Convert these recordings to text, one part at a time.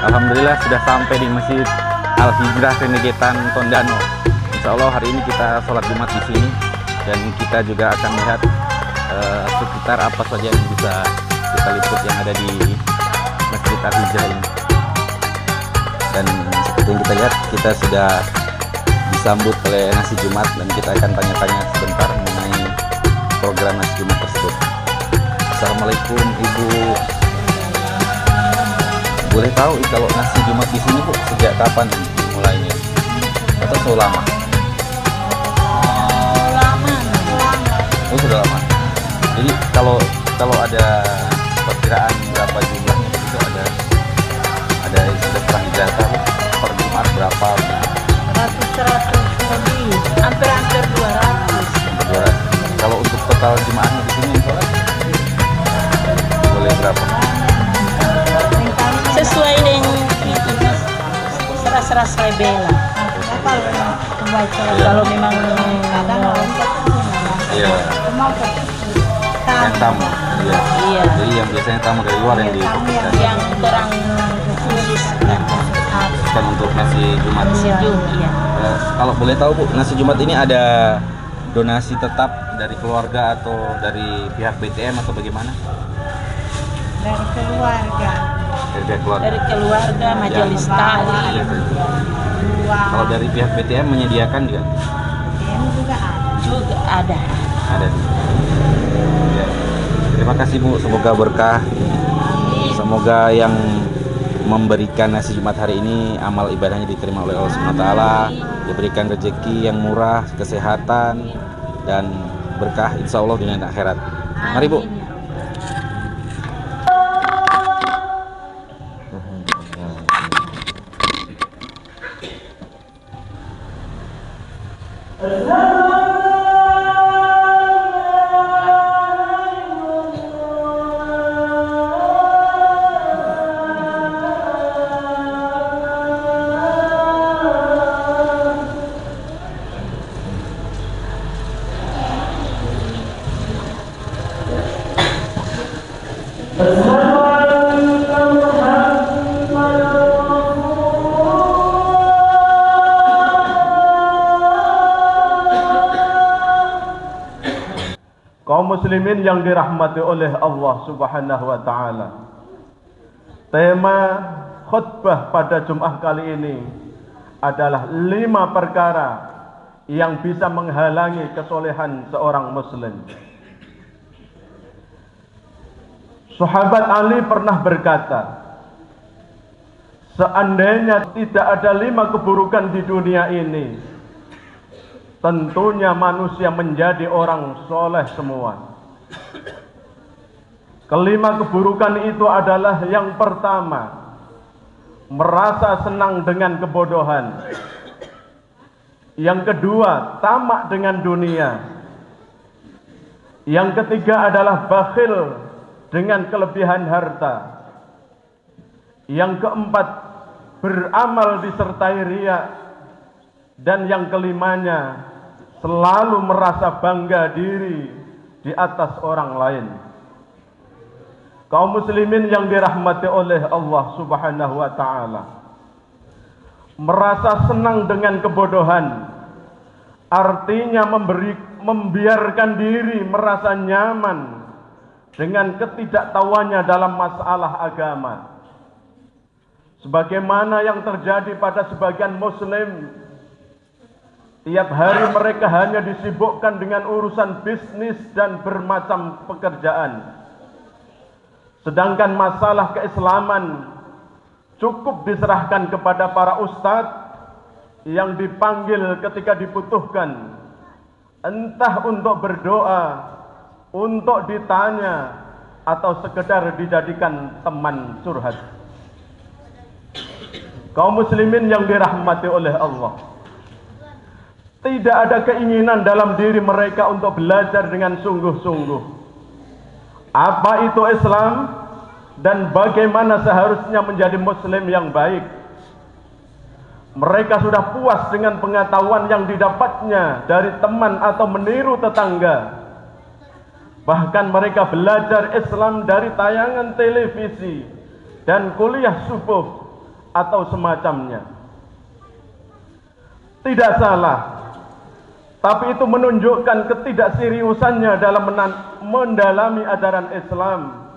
Alhamdulillah sudah sampai di Masjid Al-Hijrah Renegetan Tondano. Insya Allah hari ini kita sholat Jumat di sini dan kita juga akan melihat sekitar apa saja yang bisa kita liput yang ada di Masjid Al-Hijrah ini. Dan seperti yang kita lihat, kita sudah disambut oleh nasi Jumat dan kita akan tanya-tanya sebentar mengenai program nasi Jumat tersebut. Assalamualaikum Ibu. Boleh tahu kalau nasi Jumat di sini Bu sejak kapan mulainya? Atau sudah lama? Oh sudah lama. Jadi kalau ada perkiraan berapa jumlahnya begitu ada sudah pernah dijangka Bu, per Jumat berapa? Ratus lebih, hampir 200. Kalau untuk total jemaahnya di sini yang sholat boleh berapa? Sesuai dengan itu seras rebela. Kalau memang Iya. Yang tamu. Iya. Iya. Jadi yang biasanya tamu dari luar yang difokuskan. Yang orang khusus Kan untuk nasi Jumat. iya. Kalau boleh tahu Bu, nasi Jumat ini ada donasi tetap dari keluarga atau dari pihak BTM atau bagaimana? Dari keluarga. Dari pihak keluarga. Dari keluarga, majelis taklim. Kalau dari pihak BTM menyediakan juga? BTM juga ada. Juga ada. Ada. Ya. Terima kasih Bu, semoga berkah. Semoga yang memberikan nasi Jumat hari ini amal ibadahnya diterima oleh Allah SWT, diberikan rezeki yang murah, kesehatan dan berkah insya Allah dunia dan akhirat. Mari Bu. Kaum muslimin yang dirahmati oleh Allah Subhanahu wa taala. Tema khutbah pada Jumat kali ini adalah 5 perkara yang bisa menghalangi kesolehan seorang muslim. Sahabat Ali pernah berkata, seandainya tidak ada 5 keburukan di dunia ini, tentunya manusia menjadi orang soleh semua. Kelima keburukan itu adalah yang pertama, merasa senang dengan kebodohan. Yang kedua, tamak dengan dunia. Yang ketiga adalah bakhil dengan kelebihan harta. Yang keempat, beramal disertai riya. Dan yang kelimanya, selalu merasa bangga diri di atas orang lain. Kaum muslimin yang dirahmati oleh Allah Subhanahu wa taala, merasa senang dengan kebodohan artinya membiarkan diri merasa nyaman dengan ketidaktahuannya dalam masalah agama. Sebagaimana yang terjadi pada sebagian muslim, tiap hari mereka hanya disibukkan dengan urusan bisnis dan bermacam pekerjaan. Sedangkan masalah keislaman cukup diserahkan kepada para ustadz yang dipanggil ketika dibutuhkan, entah untuk berdoa, untuk ditanya, atau sekedar dijadikan teman curhat. Kaum muslimin yang dirahmati oleh Allah, tidak ada keinginan dalam diri mereka untuk belajar dengan sungguh-sungguh apa itu Islam dan bagaimana seharusnya menjadi muslim yang baik. Mereka sudah puas dengan pengetahuan yang didapatnya dari teman atau meniru tetangga. Bahkan mereka belajar Islam dari tayangan televisi dan kuliah subuh atau semacamnya. Tidak salah, tapi itu menunjukkan ketidakseriusannya dalam mendalami ajaran Islam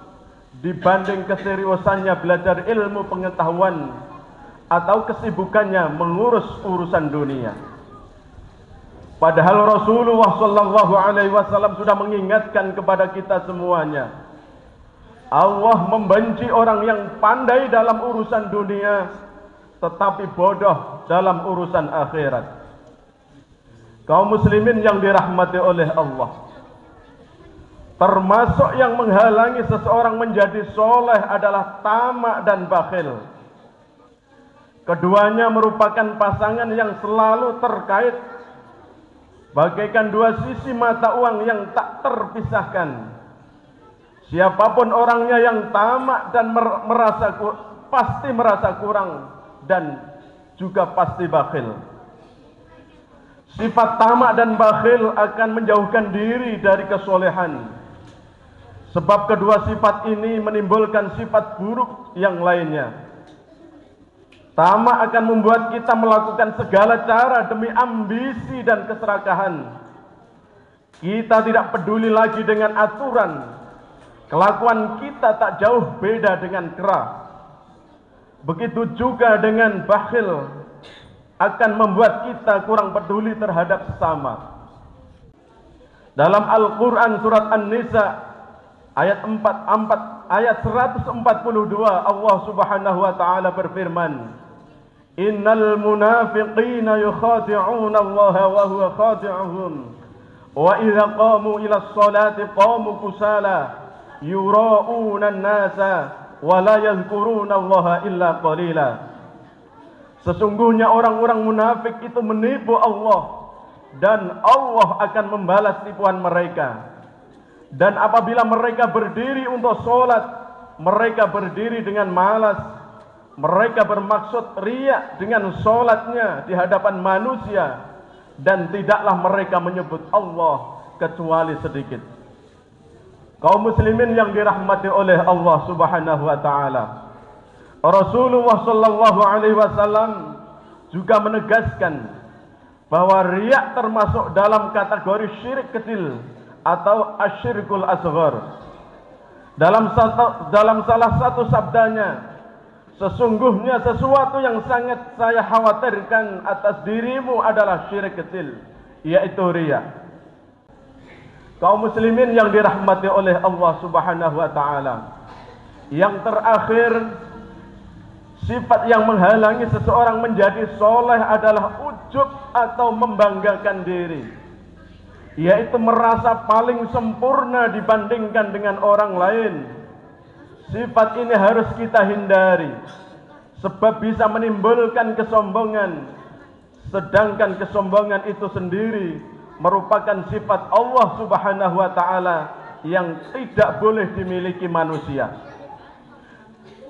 dibanding keseriusannya belajar ilmu pengetahuan atau kesibukannya mengurus urusan dunia. Padahal Rasulullah SAW sudah mengingatkan kepada kita semuanya, Allah membenci orang yang pandai dalam urusan dunia tetapi bodoh dalam urusan akhirat. Kaum muslimin yang dirahmati oleh Allah, termasuk yang menghalangi seseorang menjadi soleh adalah tamak dan bakhil. Keduanya merupakan pasangan yang selalu terkait, bagaikan dua sisi mata uang yang tak terpisahkan. Siapapun orangnya yang tamak dan pasti merasa kurang dan juga pasti bakhil. Sifat tamak dan bakhil akan menjauhkan diri dari kesolehan, sebab kedua sifat ini menimbulkan sifat buruk yang lainnya. Tamak akan membuat kita melakukan segala cara demi ambisi dan keserakahan. Kita tidak peduli lagi dengan aturan. Kelakuan kita tak jauh beda dengan kera. Begitu juga dengan bakhil, akan membuat kita kurang peduli terhadap sesama. Dalam Al-Quran surat An-Nisa ayat 142 Allah Subhanahu wa taala berfirman, Innal munafiqina yukhadi'una Allah wa huwa khadi'uhum wa idza qamu ila as-salati qamu kusala yura'una an-nasa wa la yadhkuruna Allah illa qalila. Sesungguhnya orang-orang munafik itu menipu Allah dan Allah akan membalas tipuan mereka. Dan apabila mereka berdiri untuk sholat, mereka berdiri dengan malas. Mereka bermaksud riya dengan sholatnya di hadapan manusia, dan tidaklah mereka menyebut Allah kecuali sedikit. Kaum muslimin yang dirahmati oleh Allah Subhanahu wa taala, Rasulullah sallallahu alaihi wasallam juga menegaskan bahwa riya termasuk dalam kategori syirik kecil atau asyirkul asghar. Dalam salah satu sabdanya, sesungguhnya sesuatu yang sangat saya khawatirkan atas dirimu adalah syirik kecil, yaitu riya. Kaum muslimin yang dirahmati oleh Allah Subhanahu wa taala, yang terakhir, sifat yang menghalangi seseorang menjadi soleh adalah ujub atau membanggakan diri, yaitu merasa paling sempurna dibandingkan dengan orang lain. Sifat ini harus kita hindari, sebab bisa menimbulkan kesombongan, sedangkan kesombongan itu sendiri merupakan sifat Allah Subhanahu wa taala yang tidak boleh dimiliki manusia.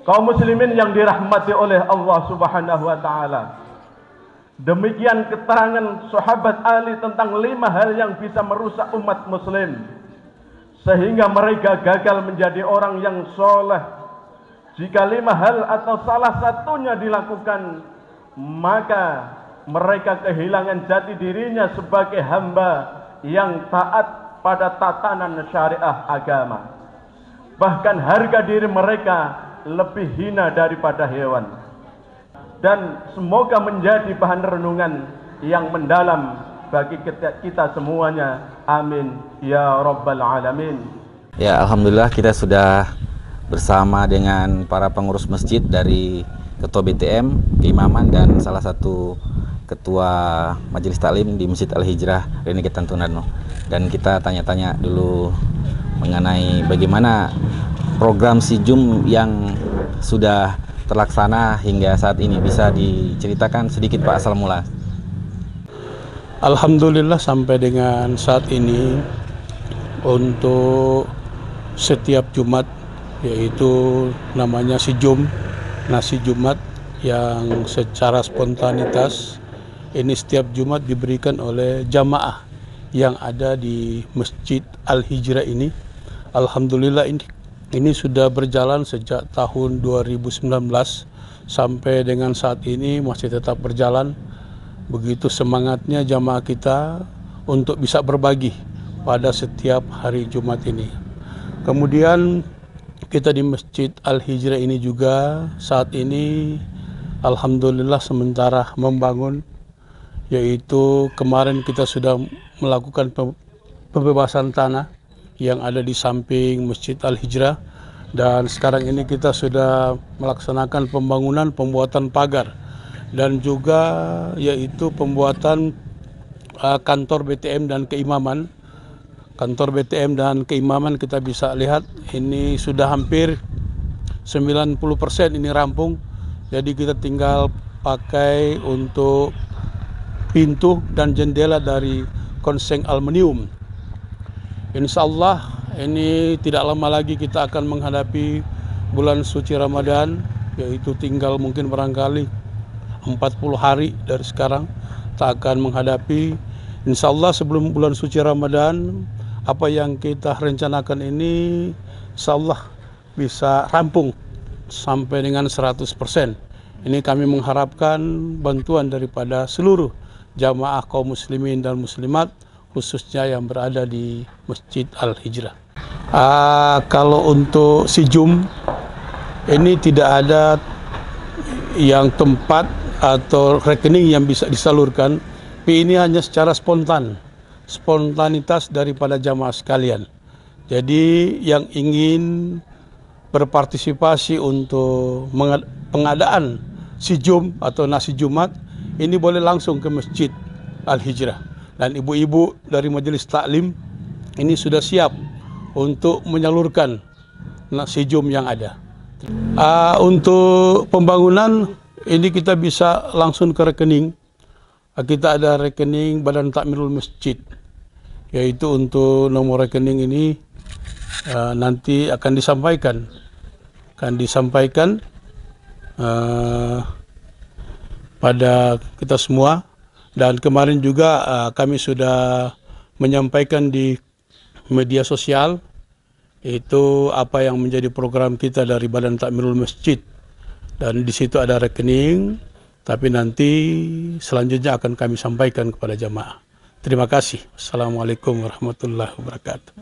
Kaum muslimin yang dirahmati oleh Allah Subhanahu wa taala, demikian keterangan sahabat Ali tentang 5 hal yang bisa merusak umat muslim sehingga mereka gagal menjadi orang yang soleh. Jika 5 hal atau salah satunya dilakukan, maka mereka kehilangan jati dirinya sebagai hamba yang taat pada tatanan syariah agama. Bahkan harga diri mereka lebih hina daripada hewan. Dan semoga menjadi bahan renungan yang mendalam bagi kita semuanya. Amin ya rabbal alamin. Ya, alhamdulillah kita sudah bersama dengan para pengurus masjid dari Ketua BTM, Keimaman, dan salah satu Ketua Majelis Taklim di Masjid Al-Hijrah Renegatan Tondano. Dan kita tanya-tanya dulu mengenai bagaimana program SIJUM yang sudah terlaksana hingga saat ini. Bisa diceritakan sedikit Pak asal mula? Alhamdulillah sampai dengan saat ini untuk setiap Jumat, yaitu namanya SIJUM, nasi Jumat, yang secara spontanitas ini setiap Jumat diberikan oleh jamaah yang ada di Masjid Al-Hijrah ini. Alhamdulillah ini sudah berjalan sejak tahun 2019 sampai dengan saat ini masih tetap berjalan. Begitu semangatnya jamaah kita untuk bisa berbagi pada setiap hari Jumat ini. Kemudian kita di Masjid Al-Hijrah ini juga saat ini alhamdulillah sementara membangun, yaitu kemarin kita sudah melakukan pembebasan tanah yang ada di samping Masjid Al-Hijrah, dan sekarang ini kita sudah melaksanakan pembuatan pagar dan juga yaitu pembuatan kantor BTM dan keimaman. Kantor BTM dan keimaman kita bisa lihat ini sudah hampir 90% ini rampung. Jadi kita tinggal pakai untuk pintu dan jendela dari konseng aluminium. Insya Allah ini tidak lama lagi kita akan menghadapi bulan suci Ramadan, yaitu tinggal mungkin barangkali 40 hari dari sekarang kita akan menghadapi. Insya Allah sebelum bulan suci Ramadan apa yang kita rencanakan ini insya Allah bisa rampung sampai dengan 100%. Ini kami mengharapkan bantuan daripada seluruh jamaah kaum muslimin dan muslimat, khususnya yang berada di Masjid Al-Hijrah. Kalau untuk Sijum ini tidak ada yang tempat atau rekening yang bisa disalurkan, tapi ini hanya secara spontanitas daripada jamaah sekalian. Jadi yang ingin berpartisipasi untuk pengadaan Sijum atau nasi Jumat ini boleh langsung ke Masjid Al-Hijrah, dan ibu-ibu dari majelis taklim ini sudah siap untuk menyalurkan nasi Jum yang ada. Untuk pembangunan ini kita bisa langsung ke rekening. Kita ada rekening Badan Takmirul Masjid, yaitu untuk nomor rekening ini nanti akan disampaikan pada kita semua. Dan kemarin juga kami sudah menyampaikan di media sosial itu apa yang menjadi program kita dari Badan Takmirul Masjid, dan di situ ada rekening, tapi nanti selanjutnya akan kami sampaikan kepada jamaah. Terima kasih. Assalamualaikum warahmatullahi wabarakatuh.